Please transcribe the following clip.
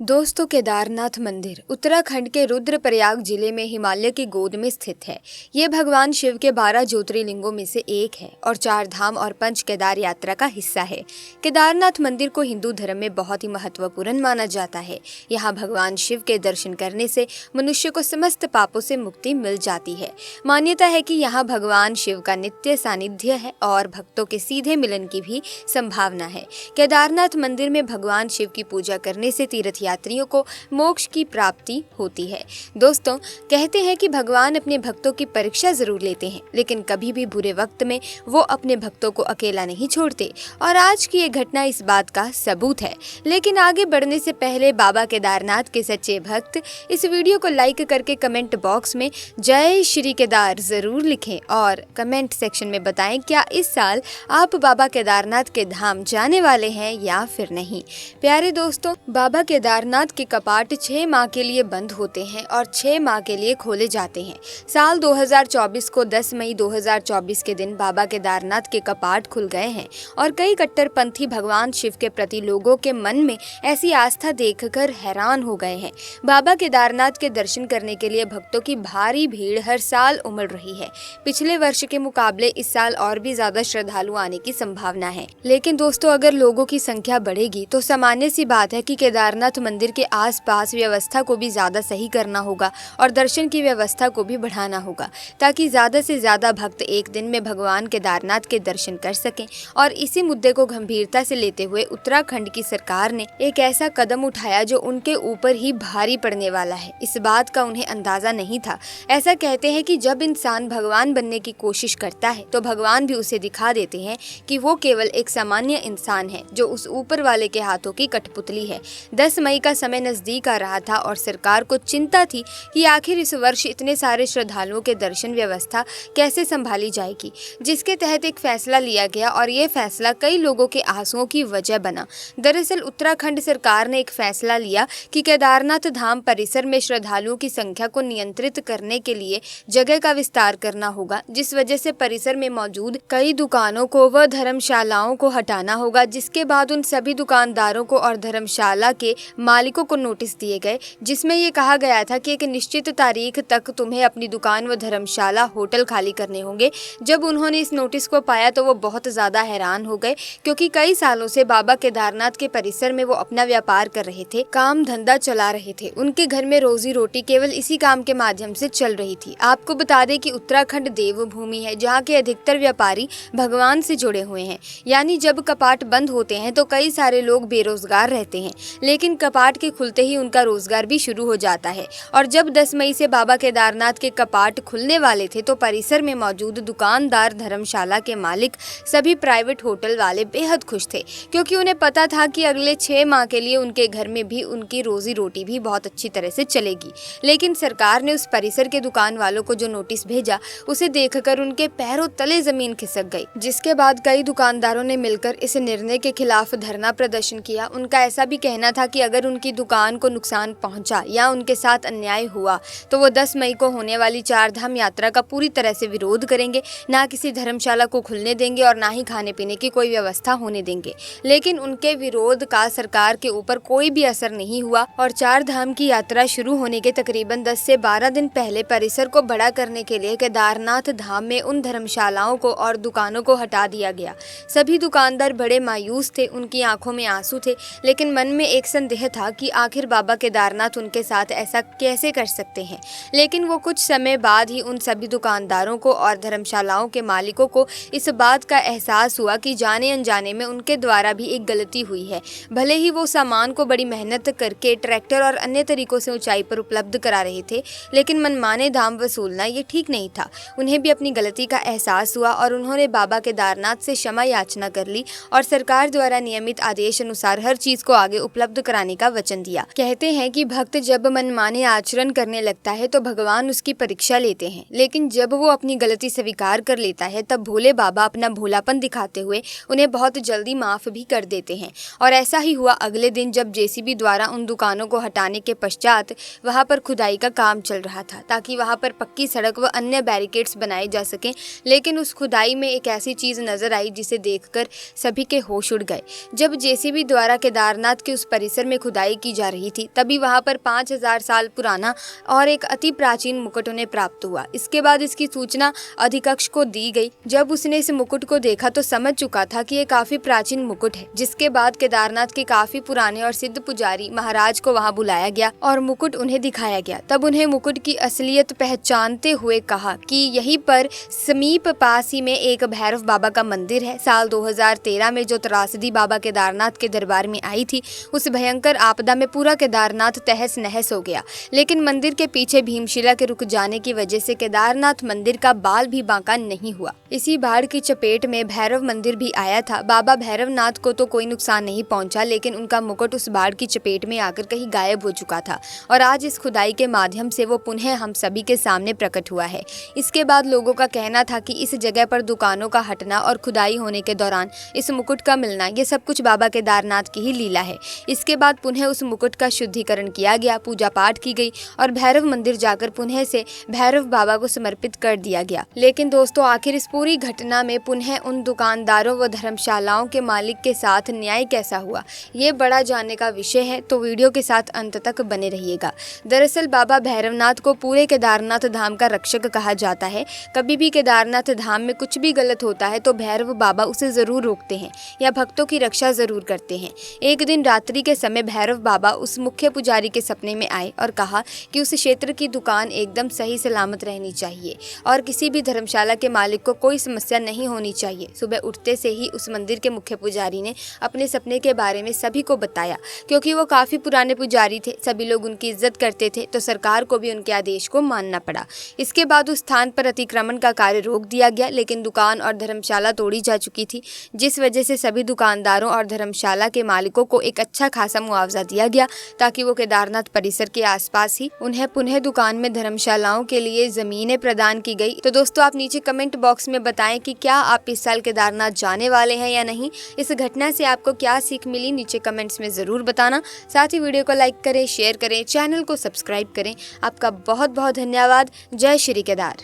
दोस्तों, केदारनाथ मंदिर उत्तराखंड के रुद्रप्रयाग जिले में हिमालय की गोद में स्थित है। ये भगवान शिव के 12 ज्योतिर्लिंगों में से एक है और 4 धाम और 5 केदार यात्रा का हिस्सा है। केदारनाथ मंदिर को हिंदू धर्म में बहुत ही महत्वपूर्ण माना जाता है। यहाँ भगवान शिव के दर्शन करने से मनुष्य को समस्त पापों से मुक्ति मिल जाती है। मान्यता है कि यहाँ भगवान शिव का नित्य सानिध्य है और भक्तों के सीधे मिलन की भी संभावना है। केदारनाथ मंदिर में भगवान शिव की पूजा करने से तीर्थ यात्रियों को मोक्ष की प्राप्ति होती है। दोस्तों, कहते हैं कि भगवान अपने भक्तों की परीक्षा जरूर लेते हैं, लेकिन कभी भी बुरे वक्त में वो अपने भक्तों को अकेला नहीं छोड़ते और आज की ये घटना इस बात का सबूत है। लेकिन आगे बढ़ने से पहले बाबा केदारनाथ के सच्चे भक्त इस वीडियो को लाइक करके कमेंट बॉक्स में जय श्री केदार जरूर लिखें और कमेंट सेक्शन में बताएं क्या इस साल आप बाबा केदारनाथ के धाम जाने वाले हैं या फिर नहीं। प्यारे दोस्तों, बाबा केदारनाथ के कपाट 6 माह के लिए बंद होते हैं और 6 माह के लिए खोले जाते हैं। साल 2024 को 10 मई 2024 के दिन बाबा केदारनाथ के कपाट खुल गए हैं और कई कट्टरपंथी भगवान शिव के प्रति लोगों के मन में ऐसी आस्था देखकर हैरान हो गए हैं। बाबा केदारनाथ के दर्शन करने के लिए भक्तों की भारी भीड़ हर साल उमड़ रही है। पिछले वर्ष के मुकाबले इस साल और भी ज्यादा श्रद्धालु आने की संभावना है। लेकिन दोस्तों, अगर लोगों की संख्या बढ़ेगी तो सामान्य सी बात है कि केदारनाथ मंदिर के आसपास व्यवस्था को भी ज्यादा सही करना होगा और दर्शन की व्यवस्था को भी बढ़ाना होगा, ताकि ज्यादा से ज्यादा भक्त एक दिन में भगवान केदारनाथ के दर्शन कर सकें। और इसी मुद्दे को गंभीरता से लेते हुए उत्तराखंड की सरकार ने एक ऐसा कदम उठाया जो उनके ऊपर ही भारी पड़ने वाला है। इस बात का उन्हें अंदाजा नहीं था। ऐसा कहते हैं कि जब इंसान भगवान बनने की कोशिश करता है तो भगवान भी उसे दिखा देते हैं कि वो केवल एक सामान्य इंसान है जो उस ऊपर वाले के हाथों की कठपुतली है। 10 मई का समय नजदीक आ रहा था और सरकार को चिंता थी कि आखिर इस वर्ष इतने सारे श्रद्धालुओं के दर्शन व्यवस्था कैसे संभाली जाएगी, जिसके तहत एक फैसला लिया गया और ये फैसला कई लोगों के आंसुओं की वजह बना। दरअसल उत्तराखंड सरकार ने एक फैसला लिया कि केदारनाथ धाम परिसर में श्रद्धालुओं की संख्या को नियंत्रित करने के लिए जगह का विस्तार करना होगा, जिस वजह से परिसर में मौजूद कई दुकानों को व धर्मशालाओं को हटाना होगा। जिसके बाद उन सभी दुकानदारों को और धर्मशाला के मालिकों को नोटिस दिए गए, जिसमें ये कहा गया था कि एक निश्चित तारीख तक तुम्हें अपनी दुकान व धर्मशाला होटल खाली करने होंगे। जब उन्होंने इस नोटिस को पाया तो वो बहुत ज्यादा हैरान हो गए, क्योंकि कई सालों से बाबा केदारनाथ के परिसर में वो अपना व्यापार कर रहे थे, काम धंधा चला रहे थे। उनके घर में रोजी रोटी केवल इसी काम के माध्यम से चल रही थी। आपको बता दें कि उत्तराखंड देवभूमि है, जहाँ के अधिकतर व्यापारी भगवान से जुड़े हुए हैं। यानी जब कपाट बंद होते हैं तो कई सारे लोग बेरोजगार रहते हैं, लेकिन कपाट के खुलते ही उनका रोजगार भी शुरू हो जाता है। और जब 10 मई से बाबा केदारनाथ के कपाट खुलने वाले थे तो परिसर में मौजूद दुकानदार, धर्मशाला के मालिक, सभी प्राइवेट होटल वाले बेहद खुश थे, क्योंकि उन्हें पता था कि अगले 6 माह के लिए उनके घर में भी उनकी रोजी रोटी भी बहुत अच्छी तरह से चलेगी। लेकिन सरकार ने उस परिसर के दुकान वालों को जो नोटिस भेजा, उसे देखकर उनके पैरों तले जमीन खिसक गई। जिसके बाद कई दुकानदारों ने मिलकर इस निर्णय के खिलाफ धरना प्रदर्शन किया। उनका ऐसा भी कहना था कि अगर उनकी दुकान को नुकसान पहुंचा या उनके साथ अन्याय हुआ तो वो 10 मई को होने वाली 4 धाम यात्रा का पूरी तरह से विरोध करेंगे, ना किसी धर्मशाला को खुलने देंगे और ना ही खाने पीने की कोई व्यवस्था होने देंगे। लेकिन उनके विरोध का सरकार के ऊपर कोई भी असर नहीं हुआ और 4 धाम की यात्रा शुरू होने के तकरीबन 10 से 12 दिन पहले परिसर को बड़ा करने के लिए केदारनाथ धाम में उन धर्मशालाओं को और दुकानों को हटा दिया गया। सभी दुकानदार बड़े मायूस थे, उनकी आंखों में आंसू थे, लेकिन मन में एक संदेह था कि आखिर बाबा केदारनाथ उनके साथ ऐसा कैसे कर सकते हैं। लेकिन वो कुछ समय बाद ही उन सभी दुकानदारों को और धर्मशालाओं के मालिकों को इस बात का एहसास हुआ कि जाने अनजाने में उनके द्वारा भी एक गलती हुई है। भले ही वो सामान को बड़ी मेहनत करके ट्रैक्टर और अन्य तरीकों से ऊंचाई पर उपलब्ध करा रहे थे, लेकिन मनमाने दाम वसूलना ये ठीक नहीं था। उन्हें भी अपनी गलती का एहसास हुआ और उन्होंने बाबा केदारनाथ से क्षमा याचना कर ली और सरकार द्वारा नियमित आदेश अनुसार हर चीज को आगे उपलब्ध कराने का वचन दिया। कहते हैं कि भक्त जब मनमाने आचरण करने लगता है तो भगवान उसकी परीक्षा लेते हैं, लेकिन जब वो अपनी गलती स्वीकार कर लेता है तब भोले बाबा अपना भोलापन दिखाते हुए उन्हें बहुत जल्दी माफ भी कर देते हैं। और ऐसा ही हुआ अगले दिन, जब जेसीबी द्वारा उन दुकानों को हटाने के पश्चात वहां पर खुदाई का काम चल रहा था, ताकि वहां पर पक्की सड़क व अन्य बैरिकेड्स बनाए जा सकें। लेकिन उस खुदाई में एक ऐसी चीज नजर आई जिसे देखकर सभी के होश उड़ गए। जब जेसीबी द्वारा केदारनाथ के उस परिसर में खुदाई खुदाई की जा रही थी, तभी वहां पर 5000 साल पुराना और एक अति प्राचीन मुकुट उन्हें प्राप्त हुआ। इसके बाद इसकी सूचना अधीक्षक को दी गई। जब उसने इस मुकुट को देखा तो समझ चुका था कि ये काफी प्राचीन मुकुट है। जिसके बाद केदारनाथ के काफी पुराने और सिद्ध पुजारी महाराज को वहां बुलाया गया और मुकुट उन्हें दिखाया गया। तब उन्हें मुकुट की असलियत पहचानते हुए कहा कि यहीं पर समीप पास ही में एक भैरव बाबा का मंदिर है। साल 2013 में जो त्रासदी बाबा केदारनाथ के दरबार में आई थी, उस भयंकर आपदा में पूरा केदारनाथ तहस नहस हो गया। लेकिन मंदिर के पीछे भीमशिला के रुक जाने की वजह से केदारनाथ मंदिर का बाल भी बांका नहीं हुआ। इसी बाढ़ की चपेट में भैरव मंदिर भी आया था। बाबा भैरवनाथ को तो कोई नुकसान नहीं पहुंचा, लेकिन उनका मुकुट उस बाढ़ की चपेट में आकर कहीं गायब हो चुका था और आज इस खुदाई के माध्यम से वो पुनः हम सभी के सामने प्रकट हुआ है। इसके बाद लोगों का कहना था कि इस जगह पर दुकानों का हटना और खुदाई होने के दौरान इस मुकुट का मिलना, ये सब कुछ बाबा केदारनाथ की ही लीला है। इसके बाद पुनः उस मुकुट का शुद्धिकरण किया गया, पूजा पाठ की गई और भैरव मंदिर जाकर पुनः से भैरव बाबा को समर्पित कर दिया गया। लेकिन दोस्तों, आखिर इस पूरी घटना में पुनः उन दुकानदारों व धर्मशालाओं के मालिक के साथ न्याय कैसा हुआ, ये बड़ा जानने का विषय है, तो वीडियो के साथ अंत तक बने रहिएगा। दरअसल बाबा भैरवनाथ को पूरे केदारनाथ धाम का रक्षक कहा जाता है। कभी भी केदारनाथ धाम में कुछ भी गलत होता है तो भैरव बाबा उसे जरूर रोकते हैं या भक्तों की रक्षा जरूर करते हैं। एक दिन रात्रि के समय भैरव बाबा उस मुख्य पुजारी के सपने में आए और कहा कि उस क्षेत्र की दुकान एकदम सही सलामत रहनी चाहिए और किसी भी धर्मशाला के मालिक को कोई समस्या नहीं होनी चाहिए। सुबह उठते से ही उस मंदिर के मुख्य पुजारी ने अपने सपने के बारे में सभी को बताया। क्योंकि वो काफी पुराने पुजारी थे, सभी लोग उनकी इज्जत करते थे, तो सरकार को भी उनके आदेश को मानना पड़ा। इसके बाद उस स्थान पर अतिक्रमण का कार्य रोक दिया गया, लेकिन दुकान और धर्मशाला तोड़ी जा चुकी थी, जिस वजह से सभी दुकानदारों और धर्मशाला के मालिकों को एक अच्छा खासा मुआवजा दिया गया ताकि वो केदारनाथ परिसर के आसपास ही उन्हें पुनः दुकान में धर्मशालाओं के लिए जमीनें प्रदान की गई। तो दोस्तों, आप नीचे कमेंट बॉक्स में बताएं कि क्या आप इस साल केदारनाथ जाने वाले हैं या नहीं। इस घटना से आपको क्या सीख मिली, नीचे कमेंट्स में जरूर बताना। साथ ही वीडियो को लाइक करें, शेयर करें, चैनल को सब्सक्राइब करें। आपका बहुत बहुत धन्यवाद। जय श्री केदार।